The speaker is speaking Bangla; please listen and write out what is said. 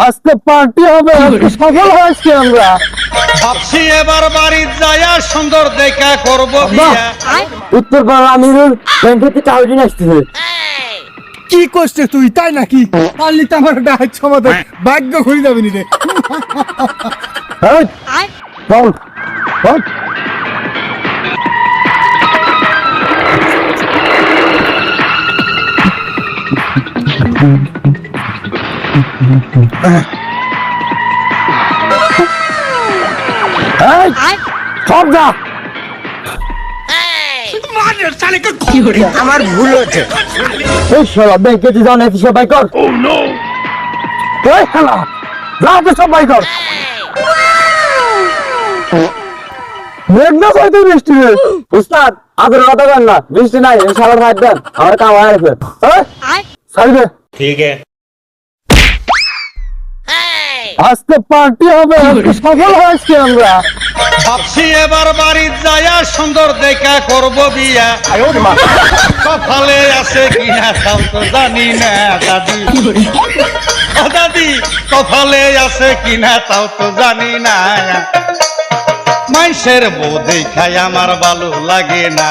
আজকে পার্টি হবে, সফল হয়েছি আমরা। ভাবছি এবার বাড়ি যায়া সুন্দর দেখা করব বিয়া। উত্তর পাড়া আমিরুল ব্যাংক থেকে টাকা নিয়ে আসতেছে। কি করছিস তুই, তাই নাকি? পারলি তো আমার ডাইট সমাধান ভাগ্য ঘুরে যাবে নি রে। এই, চল, চল। এই, সব যা। আমার ভুল হয়েছে। এই শালা ব্যাংকে তুই জানা সবাই কর। এই শালা, যা তো সবাই কর। মেঘনা হয়তো বৃষ্টি নেই। উস্তাদ, আদর কথা বল না, বৃষ্টি নাই, এই শালার ভাই দেন, আমার কাম হয়ে গেছে। সাইড দে। ঠিক আছে। আজকে পার্টি হবে, সফল হয়েছি আমরা। ভাবছি এবার বাড়ি যায়া সুন্দর দেখা করব বিয়া। কপালে আছে কিনা তাও তো জানি না দাদি। ও দাদি, কপালে আছে কিনা তাও তো জানি না। মানুষের বউ দেখায় আমার ভালো লাগে না।